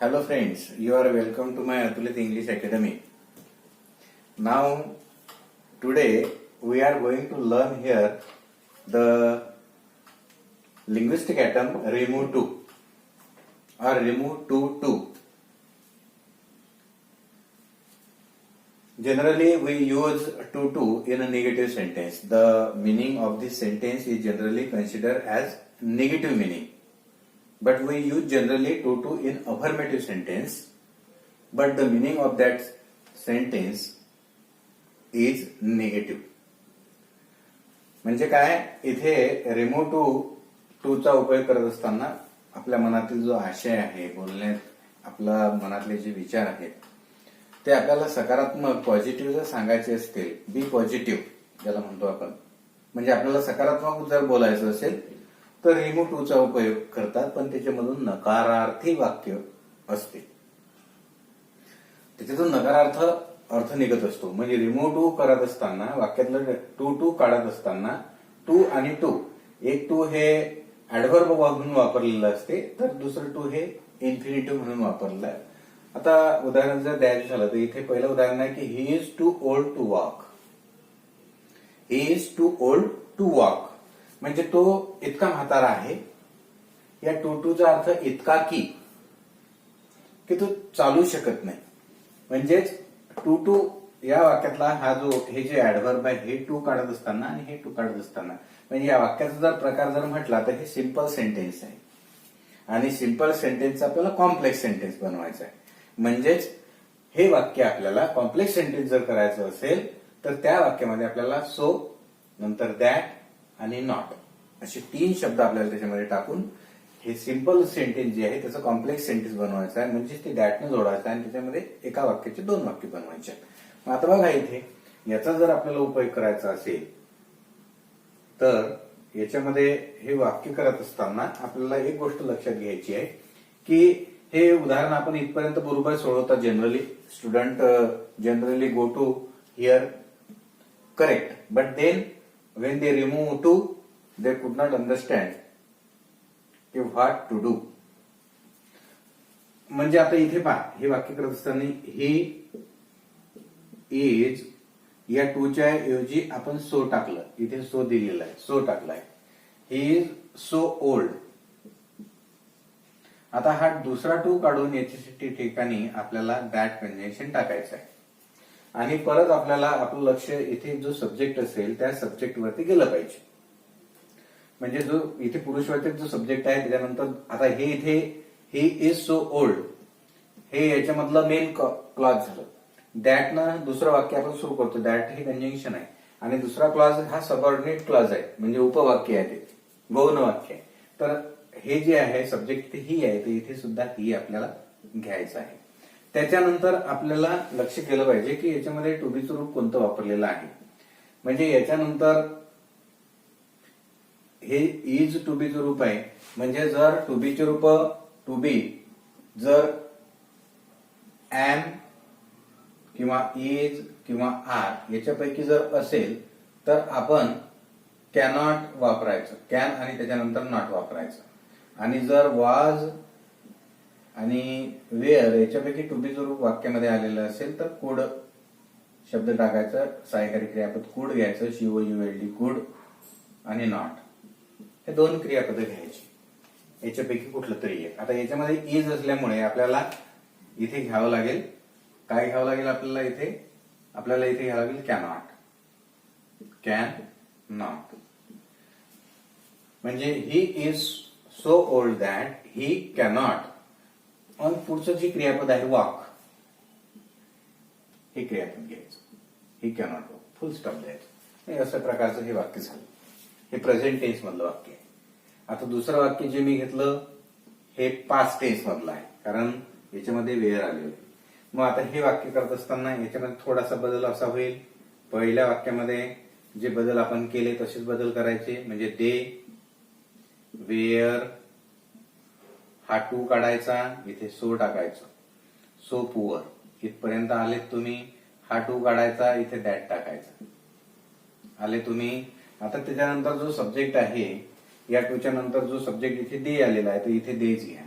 Hello friends, you are welcome to my Atulit English Academy. Now, today we are going to learn here the linguistic atom remove to or remove to. Generally, we use to in a negative sentence. The meaning of this sentence is generally considered as negative meaning. But we use generally to in affirmative sentence, but the meaning of that sentence is negative. म्हणजे काय, इथे remove to चा उपयोग करत असताना आपल्या मनातील जो आशय आहे, बोलण्यात आपल्या मनातले जे विचार आहेत ते आपल्याला सकारात्मक पॉझिटिव्ह जर सांगायचे असतील, बी पॉझिटिव्ह ज्याला म्हणतो आपण, म्हणजे आपल्याला सकारात्मक जर बोलायचं असेल तर रिमूव्ह टू चा उपयोग करतात, पण त्याच्यामधून नकारार्थी वाक्य असते, त्याच्यातून नकारार्थ अर्थ निघत असतो. म्हणजे रिमूव्ह टू करत असताना वाक्यातलं टू काढत असताना टू आणि टू, एक टू हे ऍडव्हर्ब म्हणून वापरलेलं असते, तर दुसरं टू हे इन्फिनिटिव्ह म्हणून वापरलेलं आहे. आता उदाहरण जर द्यायचं झालं तर इथे पहिलं उदाहरण आहे की he is too old to walk. He is too old to walk म्हणजे तो इतका म्हातारा आहे. या टूचा अर्थ इतका की तो चालू शकत नाही. म्हणजेच टू या वाक्यातला हा जो हे जे ऍडव्हर्ब आहे हे टू काढत असताना आणि हे टू काढत असताना, म्हणजे या वाक्याचा जर प्रकार जर म्हटला तर हे सिंपल सेंटेन्स आहे आणि सिंपल सेंटेन्स आपल्याला कॉम्प्लेक्स सेंटेन्स बनवायचं आहे. म्हणजेच हे वाक्य आपल्याला कॉम्प्लेक्स सेंटेन्स जर करायचं असेल तर त्या वाक्यामध्ये आपल्याला सो, नंतर दॅट आणि नॉट असे 3 शब्द आपल्याला त्याच्यामध्ये टाकून हे सिंपल सेंटेन्स जे आहे त्याचं कॉम्प्लेक्स सेंटेन्स बनवायचं आहे. म्हणजे ते दॅटने जोडायचं आहे आणि त्याच्यामध्ये एका वाक्याचे 2 वाक्य बनवायचे आहेत. आता बघा इथे याचा जर आपल्याला उपयोग करायचा असेल तर याच्यामध्ये हे वाक्य करत असताना आपल्याला एक गोष्ट लक्षात घ्यायची आहे की हे उदाहरण आपण इथपर्यंत बरोबर सोडवतात. Generally student generally go to here correct, but then when they remove to, they could not understand what to do. म्हणजे आता इथे पहा, हे वाक्य करत असताना ही इज या टूच्या ऐवजी आपण सो टाकलं, इथे सो दिलेला आहे, सो टाकलाय. ही इज सो ओल्ड. आता हा दुसरा टू काढून याच्या ठिकाणी आपल्याला दॅट कंजंक्शन टाकायचं आहे आणि परत आपल्याला आपलं लक्ष इथे जो सब्जेक्ट असेल त्या सब्जेक्ट वरती गेलं पाहिजे. म्हणजे जो इथे पुरुषवाचक जो सब्जेक्ट आहे त्याच्यानंतर आता हे इथे ही इज सो ओल्ड हे याच्यामधलं मेन क्लॉज झालं. दॅट ना दुसरं वाक्य आपण सुरू करतो, दॅट हे कंजंक्शन आहे आणि दुसरा क्लॉज हा सबऑर्डिनेट क्लॉज आहे, म्हणजे उपवाक्य आहे, ते गौण वाक्य आहे. तर हे जे आहे सब्जेक्ट इथे ही आहे, तर इथे सुद्धा ही आपल्याला घ्यायचं आहे. त्याच्यानंतर आपल्याला लक्ष केलं पाहिजे की याच्यामध्ये टू बीचं रूप कोणतं वापरलेलं आहे. म्हणजे याच्यानंतर हे इज टू बीचं रूप आहे. म्हणजे जर टू बीचे रूप टू बी जर एम किंवा इज किंवा आर याच्यापैकी जर असेल तर आपण कॅनॉट वापरायचं, कॅन आणि त्याच्यानंतर नॉट वापरायचं. आणि जर वॉज आणि वेअर याच्यापैकी टू बी रूप वाक्यामध्ये आलेलं असेल तर कुड शब्द टाकायचा, सहाय्यकारी क्रियापद कुड घ्यायचं, COULD कुड आणि नॉट हे 2 क्रियापद घ्यायची, याच्यापैकी कुठलं तरी एक. आता याच्यामध्ये इज असल्यामुळे आपल्याला इथे घ्यावं लागेल, काय घ्यावं लागेल आपल्याला इथे घ्यावं लागेल कॅनॉट, कॅन नॉट. म्हणजे he is so old that he cannot. आणि पुढचं जे क्रियापद आहे वॉक हे क्रियापद घ्यायचं, he cannot walk, full stop द्यायचं. हे अशा प्रकारचं हे वाक्य झालं. हे प्रेझेंट टेन्स मधलं वाक्य आहे. आता दुसरं वाक्य जे मी घेतलं हे पास्ट टेन्स मधलं आहे, कारण याच्यामध्ये वेळ आलेलं. मग आता हे वाक्य करत असताना याच्यामध्ये थोडासा बदल असा होईल, पहिल्या वाक्यामध्ये जे बदल आपण केले तसेच बदल करायचे. म्हणजे दे, वेअर हा टू काढायचा, इथे सो टाकायचं, सो पुअर इथपर्यंत आलेत तुम्ही. हा टू काढायचा, इथे दॅट टाकायचा, आले तुम्ही. आता त्याच्यानंतर जो सब्जेक्ट आहे या टूच्या नंतर जो सब्जेक्ट इथे दे आलेला आहे तर इथे देच घ्या.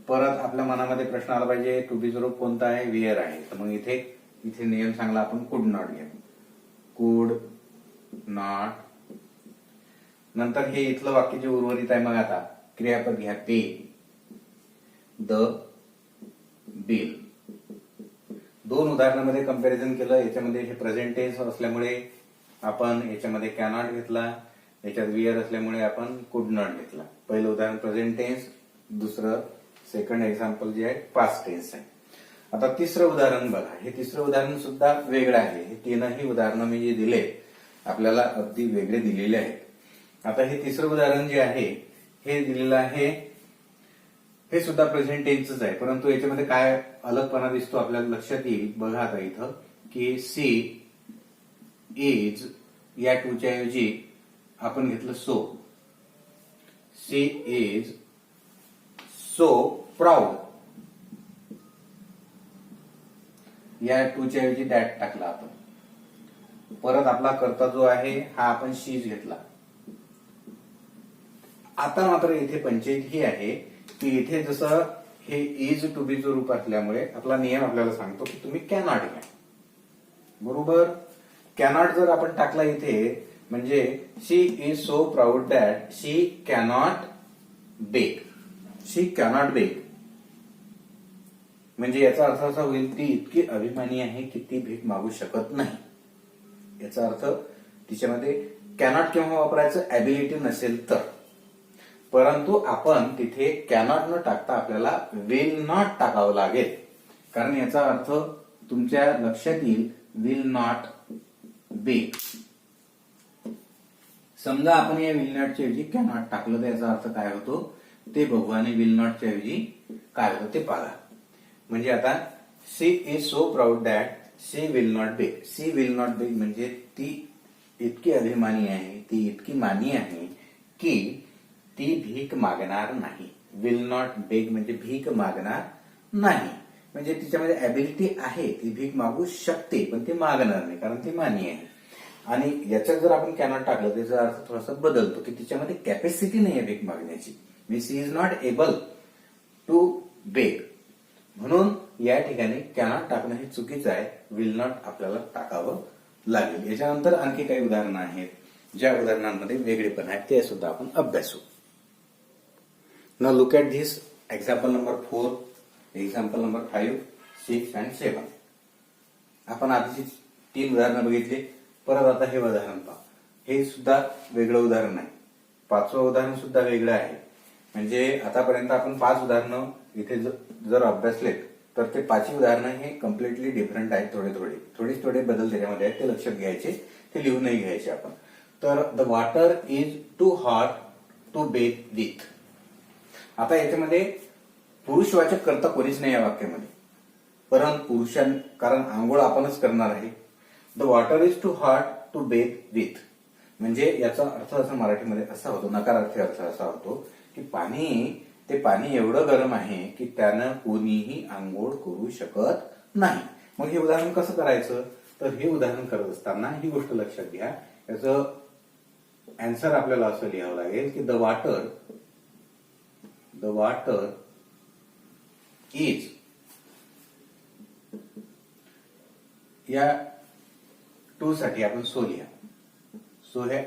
परत आपल्या मनामध्ये प्रश्न आला पाहिजे टू बी रूप कोणता आहे, वेअर आहे. तर मग इथे इथे नियम सांगला आपण कुड नॉट घ्या. कुड नॉट. नंतर हे इथलं वाक्य जे उर्वरित आहे, मग आता क्रियापद घ्या पे द बिल. दोन उदाहरणामध्ये कंपॅरिझन केलं. याच्यामध्ये हे प्रेझेंट टेन्स असल्यामुळे आपण याच्यामध्ये कॅनॉट घेतला, याच्यात विअर असल्यामुळे आपण कुड नॉट घेतला. पहिलं उदाहरण प्रेझेंट टेन्स, दुसरं सेकंड एक्झाम्पल जे आहे पास्ट टेन्स आहे. आता तिसरं उदाहरण बघा. हे तिसरं उदाहरण सुद्धा वेगळं आहे. हे तीनही उदाहरणं मी जे दिले आपल्याला अगदी वेगळे दिलेले आहेत. आता हे तिसरं उदाहरण जे आहे हे दिलेलं आहे, हे सुद्धा प्रेझेंट टेन्सच आहे, परंतु याच्यामध्ये काय अलगपणा दिसतो आपल्याला लक्षात येईल. बघा आता इथं की सी इज या टूच्या ऐवजी आपण घेतलं so. She is so proud. या टूच्या ऐवजी दॅट टाकला आपण. परत आपला कर्ता जो आहे हा आपण शीज घेतला. आता मात्र इथे पंचायत ही आहे की इथे जसं हे इज टू बी जो रूप असल्यामुळे आपला नियम आपल्याला सांगतो की तुम्ही कॅनॉट घ्या. बरोबर. कॅनॉट जर आपण टाकला इथे म्हणजे she is so proud that she cannot bake. She cannot bake म्हणजे याचा अर्थ असा होईल ती इतकी अभिमानी आहे की ती भीक मागू शकत नाही. याचा अर्थ तिच्यामध्ये कॅनॉट केव्हा वापरायचं, ऍबिलिटी नसेल तर. परंतु आपण तिथे कॅनॉट न टाकता आपल्याला विल नॉट टाकावं लागेल, कारण याचा अर्थ तुमच्या लक्षात येईल विल नॉट बेक. समजा आपण या विल नॉटच्या ऐवजी कॅनॉट टाकलं तर याचा अर्थ काय होतो ते बघू, आणि विल नॉटच्या ऐवजी काय होतं ते पाहा. म्हणजे आता she is so proud that she will not bake. She will not bake म्हणजे ती इतकी अभिमानी आहे, ती इतकी मानी आहे की ती भीक मागणार नाही. विल नॉट बेक म्हणजे भीक मागणार नाही, म्हणजे तिच्यामध्ये ऍबिलिटी आहे, ती भीक मागू शकते पण ती मागणार नाही कारण ती मानी आहे. आणि याच्यात जर आपण कॅनॉट टाकलं त्याचा अर्थ थोडासा बदलतो की तिच्यामध्ये कॅपॅसिटी नाही आहे भीक मागण्याची. She is not able to bake. म्हणून या ठिकाणी कॅनॉट टाकणं हे चुकीचं आहे. विल नॉट आपल्याला टाकावं लागेल. याच्यानंतर आणखी काही उदाहरणं आहेत, ज्या उदाहरणांमध्ये वेगळेपण आहे ते सुद्धा आपण अभ्यासू. Now look at this example number 4, example number 5, 6 and 7. आपण आधीची 3 उदाहरणं बघितली. परत आता हे उदाहरण पहा. हे सुद्धा वेगळं उदाहरण आहे. 5वं उदाहरण सुद्धा वेगळं आहे. म्हणजे आतापर्यंत आपण 5 उदाहरणं इथे जर अभ्यासलेत तर ते 5ही उदाहरणं हे कम्प्लिटली डिफरंट आहेत. थोडे बदल त्याच्यामध्ये आहेत, ते लक्षात घ्यायचे, ते लिहूनही घ्यायचे आपण. तर the water is too hot to bathe with. आता याच्यामध्ये पुरुषवाचक कर्ता कोणीच नाही या वाक्यामध्ये, परंतु कारण आंघोळ आपणच करणार आहे. The water is too hot to bathe with म्हणजे याचा अर्थ असा मराठीमध्ये असा होतो, नकारार्थी अर्थ असा होतो की पाणी एवढं गरम आहे की त्यानं कोणीही आंघोळ करू शकत नाही. मग हे उदाहरण कसं करायचं, तर हे उदाहरण करत असताना ही गोष्ट लक्षात घ्या. याचं आन्सर आपल्याला असं लिहावं लागेल की द वॉटर इज, या टू साठी आपण सो लिहा. सो हे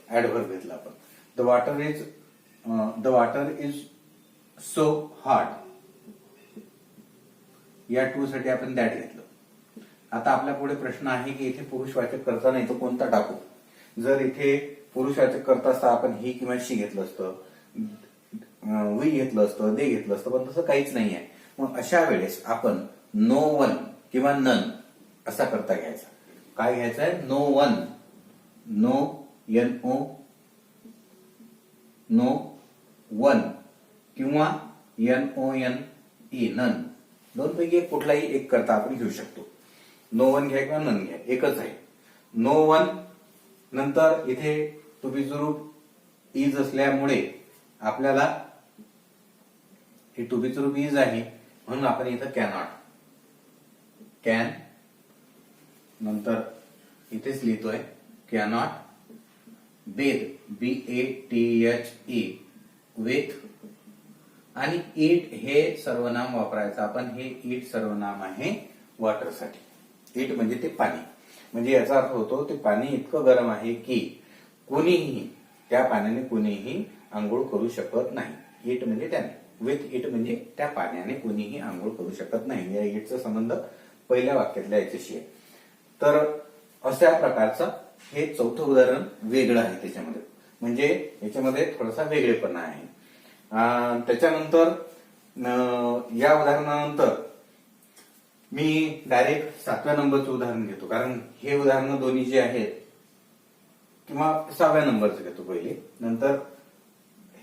ऍडव्हर्ब घेतला आपण. The water is so hot, या टू साठी आपण दॅट घेतलं. आता आपल्या पुढे प्रश्न आहे की इथे पुरुषवाचक कर्ता नाही तो कोणता टाकू. जर इथे पुरुषवाचक कर्ता असता आपण ही किंवा शी घेतलं असतं, वी घेतलं असतं, दे घेतलं असतं, पण तसं काहीच नाही आहे. मग अशा वेळेस आपण नो वन किंवा नन असा कर्ता घ्यायचा. काय घ्यायचा आहे, no one, no NO, no one किंवा NONE, नन. दोन पैकी कुठलाही एक कर्ता आपण घेऊ शकतो. नो वन घ्या किंवा नन घ्या, एकच आहे. नो वन नंतर इथे टू बी रूप इज असल्यामुळे आपल्याला हे टू बी रूप इज आहे म्हणून आपण इथं कॅन नंतर इथेच लिहितोय कॅनॉट बेथ, BATHE विथ आणि इट हे सर्वनाम वापरायचं आपण. हे इट सर्वनाम आहे वॉटरसाठी. इट म्हणजे ते पाणी. म्हणजे याचा अर्थ होतो ते पाणी इतकं गरम आहे की कोणीही त्या पाण्याने कुणीही आंघोळ करू शकत नाही. इट म्हणजे त्याने, विथ इट म्हणजे त्या पाण्याने कुणीही आंघोळ करू शकत नाही. या इटचा संबंध पहिल्या वाक्यातल्या याच्याशी आहे. तर अशा प्रकारचं हे चौथं उदाहरण वेगळं आहे त्याच्यामध्ये. म्हणजे याच्यामध्ये थोडासा वेगळेपणा आहे. त्याच्यानंतर या उदाहरणानंतर मी डायरेक्ट 7व्या नंबरचं उदाहरण घेतो. कारण हे उदाहरणं दोन्ही जे आहेत किंवा 6व्या नंबरचं घेतो पहिले. नंतर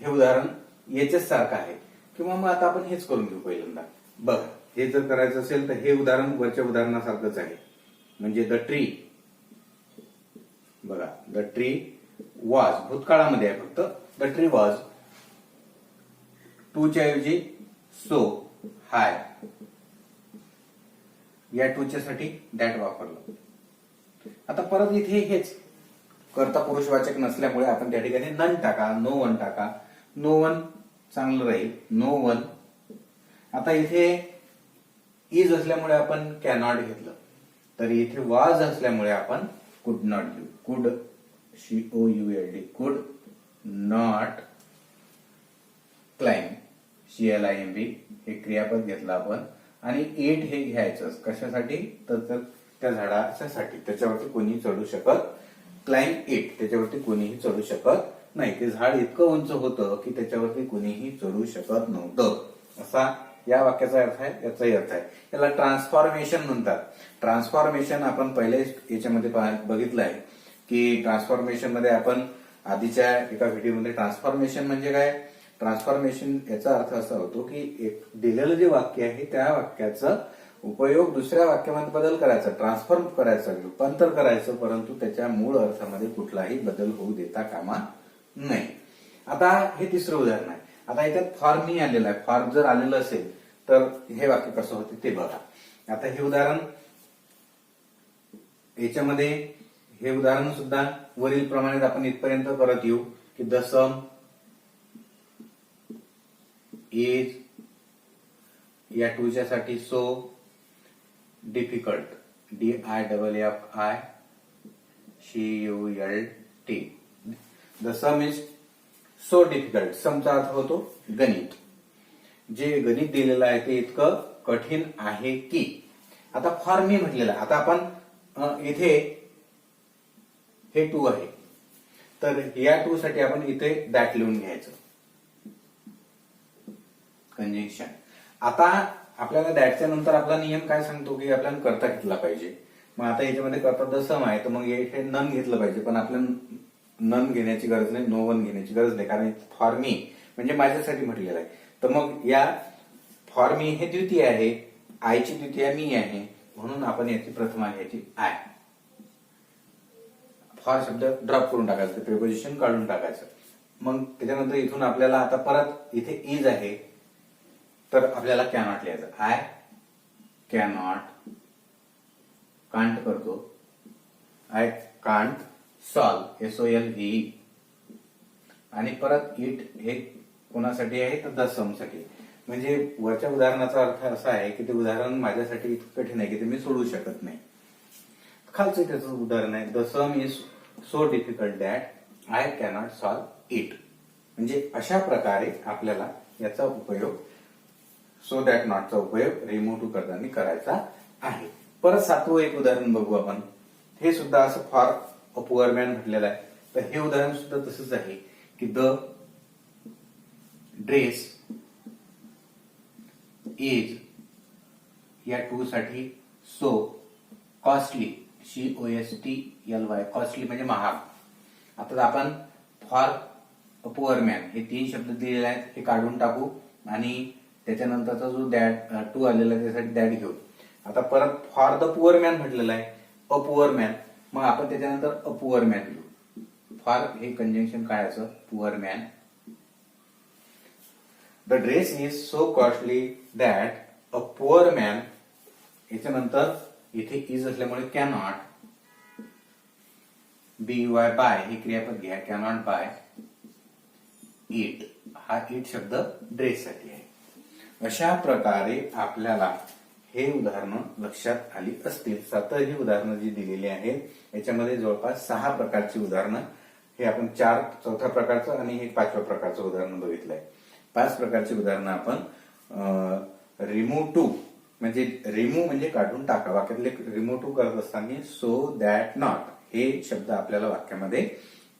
हे उदाहरण याच्याच सारखं आहे किंवा मग आता आपण हेच करून घेऊ पहिल्यांदा. बघा, हे जर करायचं असेल तर हे उदाहरण वरच्या उदाहरणासारखंच आहे. म्हणजे द ट्री, बघा द ट्री वॉज भूतकाळामध्ये आहे फक्त. द ट्री वॉज टू च्या ऐवजी सो हाय, या टू च्या साठी दॅट वापरलं. आता परत इथे हेच कर्ता पुरुषवाचक नसल्यामुळे आपण त्या ठिकाणी नन टाका, नो वन टाका. नो वन चांगलं राहील, नो वन. आता इथे इज असल्यामुळे आपण कॅनॉट घेतलं, तर इथे वॉज असल्यामुळे आपण कुड नॉट घेऊ. कुड, COULD, कुड नॉट क्लाइंब, CLIMB हे क्रियापद घेतलं आपण. आणि इट हे घ्यायचं कशासाठी, तर त्या झाडासाठी त्याच्यावरती कोणी चढू शकत. क्लाइंब इट त्याच्यावरती कोणीही चढू शकत नाही. ते झाड इतकं उंच होतं की त्याच्यावरती कोणीही चढू शकत नव्हतं. असा या वाक्याचा अर्थ आहे, याचाही अर्थ आहे. याला ट्रान्सफॉर्मेशन म्हणतात. ट्रान्सफॉर्मेशन आपण पहिले याच्यामध्ये बघितलं आहे की ट्रान्सफॉर्मेशन मध्ये आपण आधीच्या एका व्हिडिओमध्ये ट्रान्सफॉर्मेशन म्हणजे काय, ट्रान्सफॉर्मेशन याचा अर्थ असा होतो की एक दिलेलं जे वाक्य आहे त्या वाक्याचं उपयोग दुसऱ्या वाक्यामध्ये बदल करायचा, ट्रान्सफॉर्म करायचं, रूपांतर करायचं, परंतु त्याच्या मूळ अर्थामध्ये कुठलाही बदल होऊ देता कामा नाही. आता हे तिसरं उदाहरण आहे. आता याच्यात फॉर मी आलेलं आहे. फॉर जर आलेलं असेल तर हे वाक्य कसं होते ते बघा. आता हे उदाहरण याच्यामध्ये हे उदाहरण सुद्धा वरील प्रमाणे आपण इथपर्यंत परत येऊ की द सम इज, या टूच्या साठी so difficult, DIFFI CULT. The sum is so difficult. समचा अर्थ होतो गणित. जे गणित दिलेलं आहे ते इतकं कठीण आहे की. आता फॉर मी म्हटलेलं आहे. आता आपण इथे हे टू आहे तर या टू साठी आपण इथे दॅट लिहून घ्यायचं, कंजंक्शन. आता आपल्याला दॅटच्या नंतर आपला नियम काय सांगतो की आपल्याला कर्ता घेतला पाहिजे. मग आता याच्यामध्ये कर्ता द सम आहे तर मग हे नन घेतलं पाहिजे, पण आपल्याला नन घेण्याची गरज नाही, नो वन घेण्याची गरज नाही, कारण फॉर मी म्हणजे माझ्यासाठी म्हटलेलं आहे. तर मग या फॉर मी हे द्वितीय आहे, आयची द्वितीय मी आहे, म्हणून आपण याची प्रथमा घ्यायची आय. फॉर शब्द ड्रॉप करून टाकायचं, प्रिपोजिशन काढून टाकायचं. मग त्याच्यानंतर इथून आपल्याला आता परत इथे इज आहे तर आपल्याला कॅनॉट लिहायचं. आय कॅनॉट, कांट करतो, आय कांट सॉल्व, SOLVE. आणि परत इट हे कोणासाठी आहे तर द सम साठी. म्हणजे वरच्या उदाहरणाचा अर्थ असा आहे की ते उदाहरण माझ्यासाठी इतकं कठीण आहे की ते मी सोडवू शकत नाही. खालचं त्याचं उदाहरण आहे the sum is so difficult that I cannot solve it. म्हणजे अशा प्रकारे आपल्याला याचा उपयोग, सो दॅट नॉटचा उपयोग रिमूव्ह टू करताना करायचा आहे. परत 7वं एक उदाहरण बघू आपण. हे सुद्धा असं फॉर अ पुअर मॅन म्हटलेलं आहे. तर हे उदाहरण सुद्धा तसंच आहे की द ड्रेस इज, या टू साठी सो कॉस्टली, COSTLY, कॉस्टली म्हणजे महाग. आता आपण फॉर अ पुअर मॅन हे 3 शब्द दिलेले आहेत, हे काढून टाकू आणि त्याच्यानंतरचा जो दॅट टू आलेला आहे त्यासाठी दॅट घेऊ. आता परत फॉर द पुअर मॅन म्हटलेलं आहे, अ पुअर मॅन, मग आपण त्याच्यानंतर अ पुअर मॅन घेऊ. फॉर हे कंजंक्शन काय असं, poor man. The dress is so costly that a poor man, याच्यानंतर इथे इज असल्यामुळे कॅनॉट, BY बाय हे क्रियापद घ्या, कॅनॉट बाय इट. हा इट शब्द ड्रेससाठी आहे. अशा प्रकारे आपल्याला हे उदाहरणं लक्षात आली असतील. 7 ही उदाहरणं जी दिलेली आहेत याच्यामध्ये जवळपास 6 प्रकारची उदाहरणं, हे आपण 4 चौथ्या प्रकारचं आणि हे 5व्या प्रकारचं उदाहरण बघितलंय. 5 प्रकारची उदाहरणं आपण रिमूव्ह टू म्हणजे रिमूव्ह म्हणजे काढून टाका, वाक्यातले रिमूव्ह टू करत असताना सो दॅट नॉट हे शब्द आपल्याला वाक्यामध्ये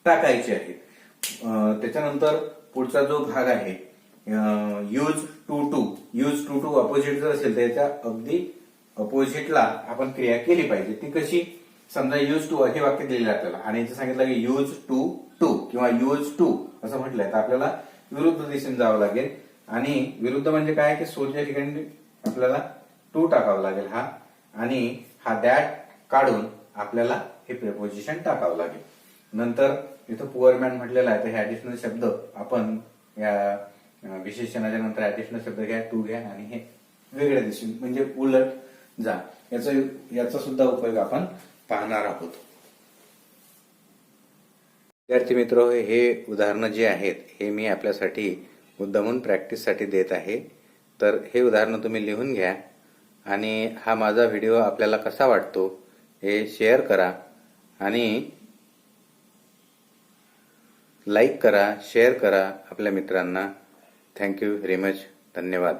टाकायचे आहेत. त्याच्यानंतर पुढचा जो भाग आहे यूज टू टू अपोजिट जर असेल तर त्याच्या अगदी अपोजिटला आपण क्रिया केली पाहिजे. ती कशी? समजा यूज टू हे वाक्य दिलेलं आपल्याला आणि याचं सांगितलं की यूज टू किंवा यूज टू असं म्हटलंय तर आपल्याला विरुद्ध दिशेने जावं लागेल. आणि विरुद्ध म्हणजे काय की सोच्या ठिकाणी आपल्याला टू टाकावं लागेल हा, आणि हा दॅट काढून आपल्याला हे प्रिपोजिशन टाकावं लागेल. नंतर इथं पुअर मॅन म्हटलेलं आहे तर हे ऍडिशनल शब्द आपण या विशेषणाच्या नंतर ऍडिशनल शब्द घ्या, टू घ्या आणि हे वेगळ्या दिशेने म्हणजे उलट जा. याचा सुद्धा उपयोग आपण पाहणार आहोत. विद्यार्थी मित्र, हे उदाहरणं जे आहेत हे मी आपल्यासाठी मुद्दामून प्रॅक्टिससाठी देत आहे. तर हे उदाहरणं तुम्ही लिहून घ्या आणि हा माझा व्हिडिओ आपल्याला कसा वाटतो हे शेअर करा आणि लाईक करा, शेअर करा आपल्या मित्रांना. Thank you very much. धन्यवाद.